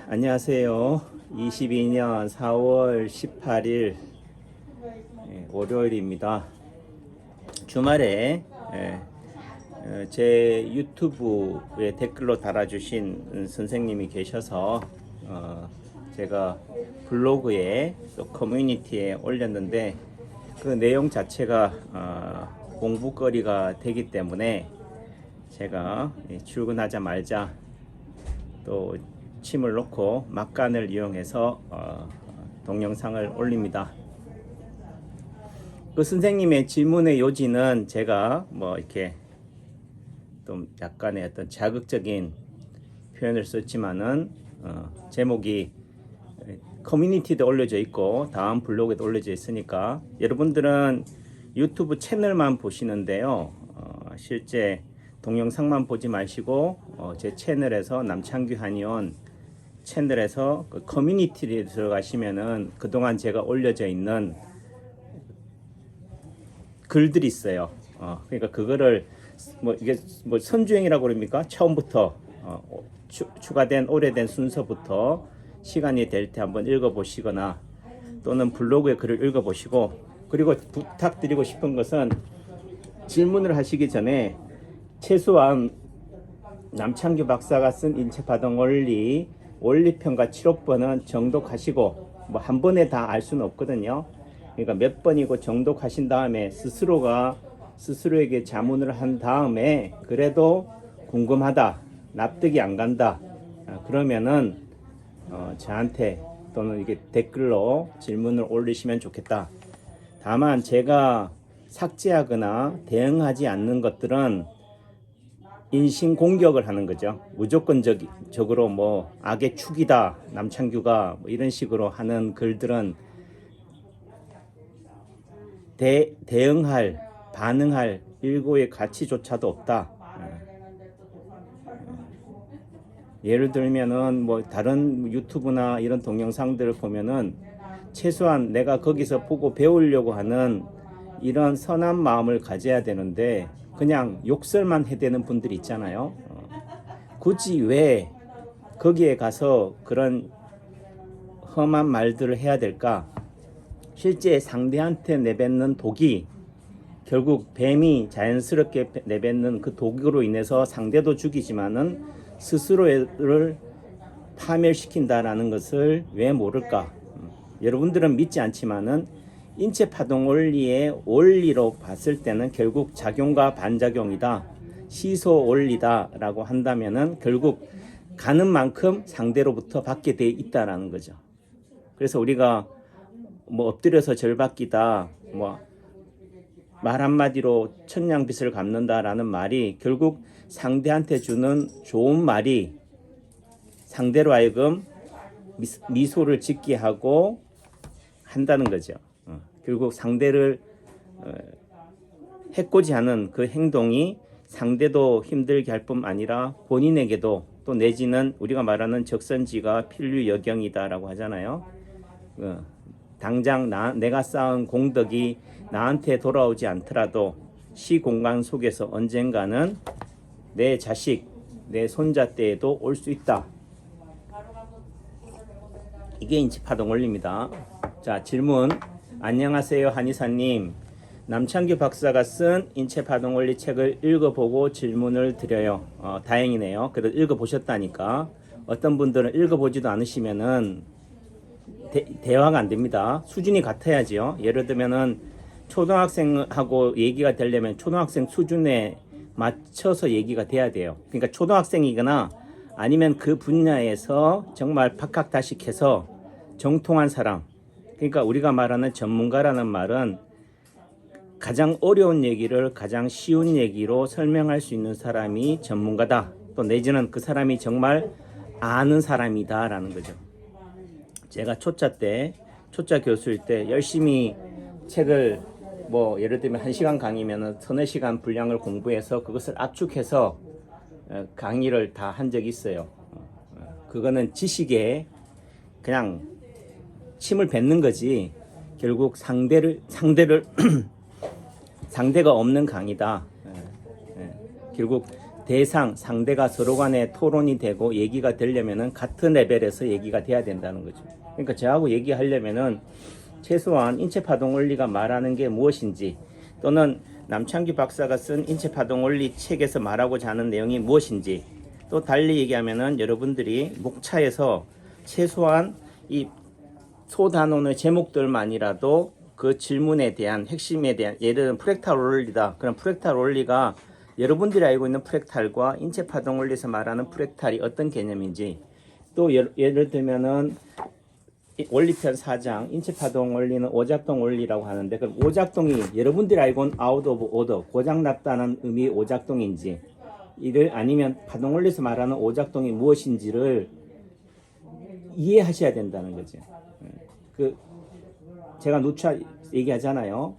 안녕하세요. 22년 4월 18일 월요일입니다. 주말에 제 유튜브에 댓글로 달아주신 선생님이 계셔서 제가 블로그에 또 커뮤니티에 올렸는데 그 내용 자체가 공부거리가 되기 때문에 제가 출근하자마자 또 침을 놓고 막간을 이용해서 동영상을 올립니다. 그 선생님의 질문의 요지는 제가 뭐 이렇게 좀 약간의 어떤 자극적인 표현을 썼지만은 제목이 커뮤니티도 올려져 있고 다음 블로그에도 올려져 있으니까 여러분들은 유튜브 채널만 보시는데요. 실제 동영상만 보지 마시고 제 채널에서 남창규 한의원 채널에서 그 커뮤니티에 들어가시면은 그동안 제가 올려져 있는 글들이 있어요. 그러니까 그거를 뭐 이게 뭐 선주행이라고 그럽니까? 처음부터 추가된 오래된 순서부터 시간이 될 때 한번 읽어보시거나 또는 블로그의 글을 읽어보시고, 그리고 부탁드리고 싶은 것은 질문을 하시기 전에 최소한 남창규 박사가 쓴 인체파동 원리 원리평가 7호번은 정독하시고, 뭐 한 번에 다 알 수는 없거든요. 그러니까 몇 번이고 정독하신 다음에 스스로에게 자문을 한 다음에 그래도 궁금하다, 납득이 안 간다, 그러면은 저한테 또는 이게 댓글로 질문을 올리시면 좋겠다. 다만 제가 삭제하거나 대응하지 않는 것들은 인신 공격을 하는 거죠. 무조건적으로 뭐 악의 축이다, 남창규가 뭐 이런 식으로 하는 글들은 대응할, 반응할 일고의 가치조차도 없다. 예를 들면은 뭐 다른 유튜브나 이런 동영상들을 보면은 최소한 내가 거기서 보고 배우려고 하는 이런 선한 마음을 가져야 되는데 그냥 욕설만 해대는 분들이 있잖아요. 굳이 왜 거기에 가서 그런 험한 말들을 해야 될까? 실제 상대한테 내뱉는 독이 결국 뱀이 자연스럽게 내뱉는 그 독으로 인해서 상대도 죽이지만은 스스로를 파멸시킨다라는 것을 왜 모를까? 여러분들은 믿지 않지만은 인체파동 원리의 원리로 봤을 때는 결국 작용과 반작용이다, 시소 원리다라고 한다면은 결국 가는 만큼 상대로부터 받게 돼 있다라는 거죠. 그래서 우리가 뭐 엎드려서 절받기다, 뭐 말 한마디로 천냥빚을 갚는다라는 말이 결국 상대한테 주는 좋은 말이 상대로 하여금 미소를 짓게 하고 한다는 거죠. 결국 상대를 해코지하는 그 행동이 상대도 힘들게 할 뿐 아니라 본인에게도 또 내지는 우리가 말하는 적선지가 필류여경이다라고 하잖아요. 당장 내가 쌓은 공덕이 나한테 돌아오지 않더라도 시공간 속에서 언젠가는 내 자식, 내 손자 때에도 올 수 있다. 이게 인체파동 원리입니다. 자, 질문. 안녕하세요, 한의사님. 남창규 박사가 쓴 인체파동 원리 책을 읽어보고 질문을 드려요. 다행이네요. 그래도 읽어보셨다니까. 어떤 분들은 읽어보지도 않으시면은 대화가 안 됩니다. 수준이 같아야죠. 예를 들면은 초등학생하고 얘기가 되려면 초등학생 수준에 맞춰서 얘기가 돼야 돼요. 그러니까 초등학생이거나 아니면 그 분야에서 정말 박학다식해서 정통한 사람. 그러니까 우리가 말하는 전문가라는 말은 가장 어려운 얘기를 가장 쉬운 얘기로 설명할 수 있는 사람이 전문가다. 또 내지는 그 사람이 정말 아는 사람이다 라는 거죠. 제가 초짜 교수일 때 열심히 책을 뭐 예를 들면 1시간 강의면 3-4시간 분량을 공부해서 그것을 압축해서 강의를 다 한 적이 있어요. 그거는 지식에 그냥 침을 뱉는 거지 결국 상대를 상대가 없는 강의다. 결국 대상, 상대가 서로 간에 토론이 되고 얘기가 되려면은 같은 레벨에서 얘기가 돼야 된다는 거죠. 그러니까 저하고 얘기하려면은 최소한 인체파동 원리가 말하는 게 무엇인지, 또는 남창규 박사가 쓴 인체파동 원리 책에서 말하고자 하는 내용이 무엇인지, 또 달리 얘기하면은 여러분들이 목차에서 최소한 이 소단원의 제목들만이라도 그 질문에 대한 핵심에 대한, 예를 들면 프랙탈 원리다. 그럼 프랙탈 원리가 여러분들이 알고 있는 프랙탈과 인체파동 원리에서 말하는 프랙탈이 어떤 개념인지, 또 예를 들면은 원리편 4장 인체파동 원리는 오작동 원리라고 하는데, 그럼 오작동이 여러분들이 알고 있는 아웃 오브 오더, 고장났다는 의미의 오작동인지, 이를 아니면 파동 원리에서 말하는 오작동이 무엇인지를 이해하셔야 된다는 거죠. 그 제가 누차 얘기하잖아요.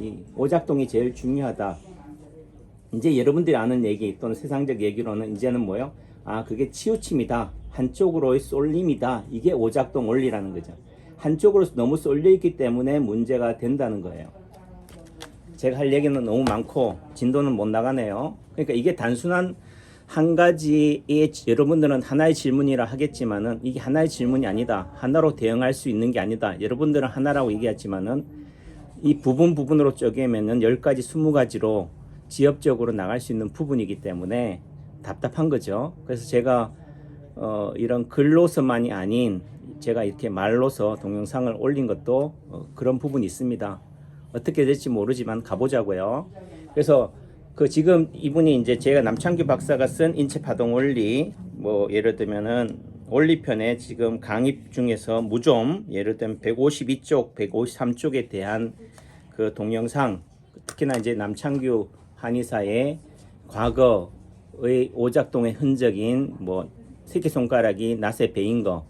이 오작동이 제일 중요하다. 이제 여러분들이 아는 얘기 또는 세상적 얘기로는 이제는 뭐예요? 아, 그게 치우침이다. 한쪽으로의 쏠림이다. 이게 오작동 원리라는 거죠. 한쪽으로 너무 쏠려 있기 때문에 문제가 된다는 거예요. 제가 할 얘기는 너무 많고 진도는 못 나가네요. 그러니까 이게 단순한 한 가지의, 여러분들은 하나의 질문이라 하겠지만은 이게 하나의 질문이 아니다. 하나로 대응할 수 있는 게 아니다. 여러분들은 하나라고 얘기하지만은 이 부분으로 쪼개면은 10가지, 20가지로 지엽적으로 나갈 수 있는 부분이기 때문에 답답한 거죠. 그래서 제가 이런 글로서만이 아닌 제가 이렇게 말로서 동영상을 올린 것도 그런 부분이 있습니다. 어떻게 될지 모르지만 가보자고요. 그래서 그 지금 이분이 이제 제가 남창규 박사가 쓴 인체파동 원리, 뭐 예를 들면은 원리편에 지금 강의 중에서 무좀, 예를 들면 152쪽, 153쪽에 대한 그 동영상, 특히나 이제 남창규 한의사의 과거의 오작동의 흔적인 뭐 새끼손가락이 낫에 베인 거,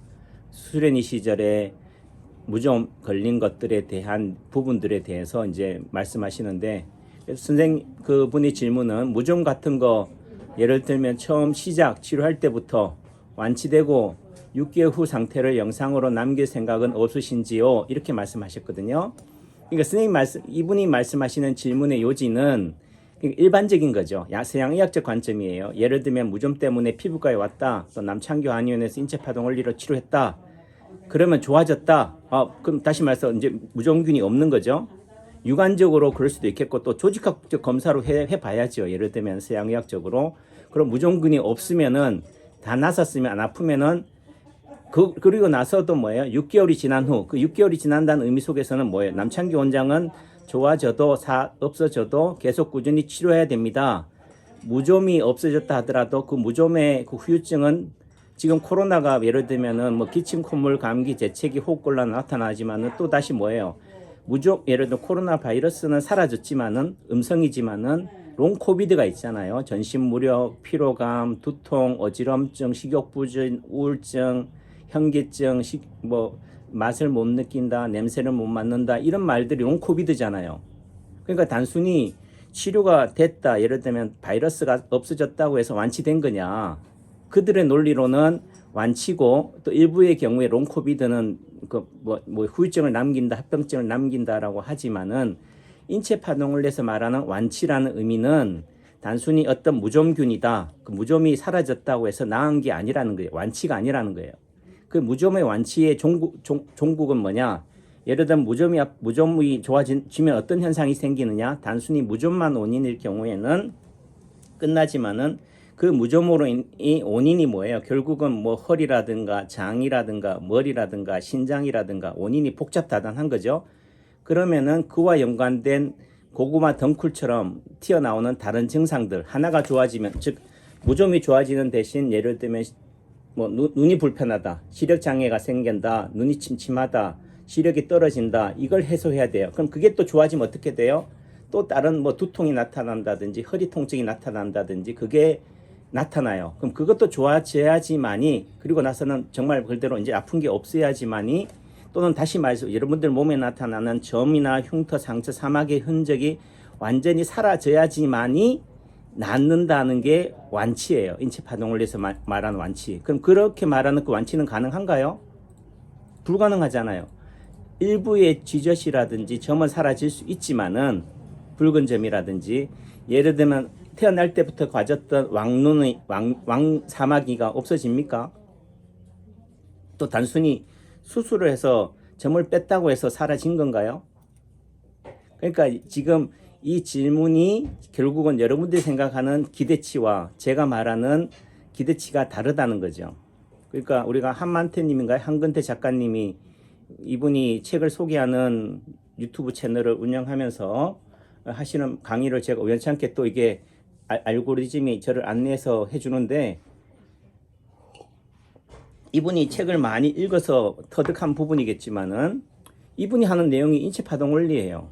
수련이 시절에 무좀 걸린 것들에 대한 부분들에 대해서 이제 말씀하시는데, 선생님 그분의 질문은 무좀 같은 거 예를 들면 처음 시작 치료할 때부터 완치되고 6개월 후 상태를 영상으로 남길 생각은 없으신지요? 이렇게 말씀하셨거든요. 그러니까 선생님 이분이 말씀하시는 질문의 요지는 일반적인 거죠. 서양의학적 관점이에요. 예를 들면 무좀 때문에 피부과에 왔다. 또 남창규 한의원에서 인체파동 원리로 치료했다. 그러면 좋아졌다. 그럼 다시 말해서 이제 무좀균이 없는 거죠. 유관적으로 그럴 수도 있겠고 또 조직학적 검사로 해봐야죠. 예를 들면 서양의학적으로. 그럼 무좀균이 없으면은 다 나섰으면 안 아프면은 그리고 나서도 뭐예요? 6개월이 지난 후, 그 6개월이 지난다는 의미 속에서는 뭐예요? 남창규 원장은 좋아져도 없어져도 계속 꾸준히 치료해야 됩니다. 무좀이 없어졌다 하더라도 그 무좀의 그 후유증은 지금 코로나가 예를 들면은 뭐 기침, 콧물, 감기, 재채기, 호흡곤란 나타나지만은 또 다시 뭐예요? 무좀, 예를 들어 코로나 바이러스는 사라졌지만은 음성이지만은 롱 코비드가 있잖아요. 전신 무력, 피로감, 두통, 어지럼증, 식욕부진, 우울증, 현기증, 뭐 맛을 못 느낀다, 냄새를 못 맡는다, 이런 말들이 롱 코비드잖아요. 그러니까 단순히 치료가 됐다, 예를 들면 바이러스가 없어졌다고 해서 완치된 거냐? 그들의 논리로는 완치고, 또 일부의 경우에 롱 코비드는 뭐 후유증을 남긴다, 합병증을 남긴다라고 하지만은 인체파동을 내서 말하는 완치라는 의미는 단순히 어떤 무좀균이다, 그 무좀이 사라졌다고 해서 나은 게 아니라는 거예요. 완치가 아니라는 거예요. 그 무좀의 완치의 종국은 뭐냐? 예를 들면 무좀이 좋아지면 어떤 현상이 생기느냐? 단순히 무좀만 원인일 경우에는 끝나지만은 그 무좀으로 이 원인이 뭐예요? 결국은 뭐 허리라든가 장이라든가 머리라든가 신장이라든가 원인이 복잡다단한 거죠. 그러면은 그와 연관된 고구마 덩쿨처럼 튀어나오는 다른 증상들 하나가 좋아지면, 즉 무좀이 좋아지는 대신 예를 들면 뭐 눈이 불편하다, 시력 장애가 생긴다, 눈이 침침하다, 시력이 떨어진다, 이걸 해소해야 돼요. 그럼 그게 또 좋아지면 어떻게 돼요? 또 다른 뭐 두통이 나타난다든지 허리 통증이 나타난다든지 그게 나타나요. 그럼 그것도 좋아져야지만이, 그리고 나서는 정말 그대로 이제 아픈 게 없어야지만이, 또는 다시 말해서 여러분들 몸에 나타나는 점이나 흉터, 상처, 사막의 흔적이 완전히 사라져야지만이 낫는다는 게 완치예요. 인체파동을 위해서 말하는 완치. 그럼 그렇게 말하는 그 완치는 가능한가요? 불가능하잖아요. 일부의 쥐젖이라든지 점은 사라질 수 있지만은 붉은 점이라든지, 예를 들면 태어날 때부터 가졌던 왕눈의 왕 사마귀가 없어집니까? 또 단순히 수술을 해서 점을 뺐다고 해서 사라진 건가요? 그러니까 지금 이 질문이 결국은 여러분들이 생각하는 기대치와 제가 말하는 기대치가 다르다는 거죠. 그러니까 우리가 한만태님인가요? 한근태 작가님이 이분이 책을 소개하는 유튜브 채널을 운영하면서 하시는 강의를 제가 우연찮게 또 이게 알고리즘이 저를 안내해서 해주는데, 이분이 책을 많이 읽어서 터득한 부분이겠지만은 이분이 하는 내용이 인체파동 원리예요.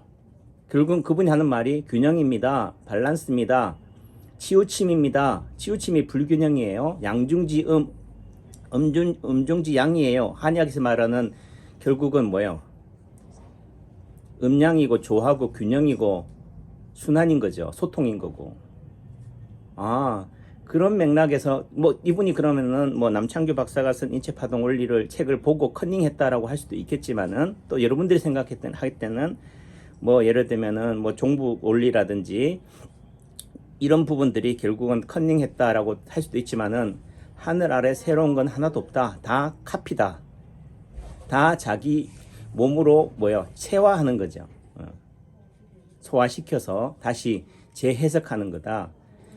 결국은 그분이 하는 말이 균형입니다. 밸런스입니다. 치우침입니다. 치우침이 불균형이에요. 양중지 음중지 양이에요. 한의학에서 말하는 결국은 뭐예요? 음양이고 조하고 균형이고 순환인 거죠. 소통인 거고. 그런 맥락에서 뭐 이분이 그러면은 뭐 남창규 박사가 쓴 인체파동 원리를 책을 보고 컨닝했다라고 할 수도 있겠지만은, 또 여러분들이 할 때는 뭐 예를 들면은 뭐 종부 원리라든지 이런 부분들이 결국은 컨닝했다라고 할 수도 있지만은, 하늘 아래 새로운 건 하나도 없다. 다 카피다. 다 자기 몸으로 체화하는 거죠. 소화시켜서 다시 재해석하는 거다.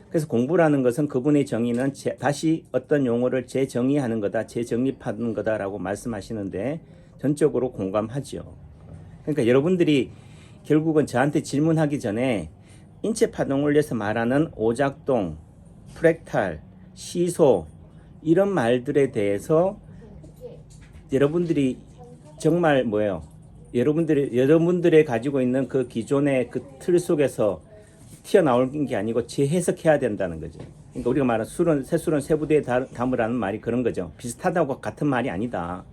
그래서 공부라는 것은 그분의 정의는 다시 어떤 용어를 재정의하는 거다, 재정립하는 거다라고 말씀하시는데 전적으로 공감하죠. 그러니까 여러분들이 결국은 저한테 질문하기 전에 인체파동 원리에서 말하는 오작동, 프랙탈, 시소 이런 말들에 대해서 여러분들이 정말 여러분들의 가지고 있는 그 기존의 그 틀 속에서 튀어나오는 게 아니고 재해석해야 된다는 거죠. 그러니까 우리가 말하는 새술은 세부대에 담으라는 말이 그런 거죠. 비슷하다고 같은 말이 아니다.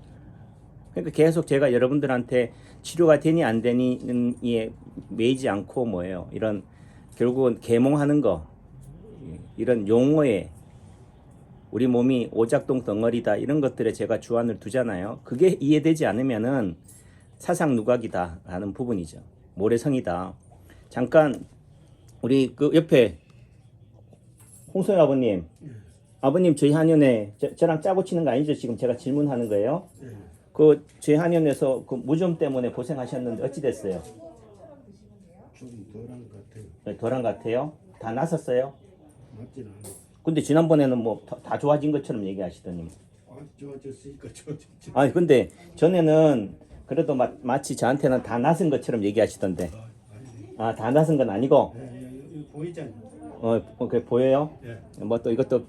그러니까 계속 제가 여러분들한테 치료가 되니 안 되니에 매이지 않고 이런 결국은 계몽하는 거, 이런 용어에 우리 몸이 오작동 덩어리다 이런 것들에 제가 주안을 두잖아요. 그게 이해되지 않으면은 사상 누각이다 라는 부분이죠. 모래성이다. 잠깐 우리 그 옆에 홍소영 아버님, 아버님 저희 한의원에 저랑 짜고 치는 거 아니죠? 지금 제가 질문하는 거예요. 그 저희 한의원에서 그 무좀 때문에 고생하셨는데 어찌 됐어요? 좀 덜한 것 같아요. 네, 덜한 것 같아요. 다 나섰어요? 맞진 않아. 근데 지난번에는 뭐 다 좋아진 것처럼 얘기하시더니. 좋아졌으니까 좋아졌지. 아니 근데 전에는 그래도 마치 저한테는 다 나선 것처럼 얘기하시던데. 다 나선 건 아니고. 이거 보이잖아. 그게 보여요? 예. 뭐 또 이것도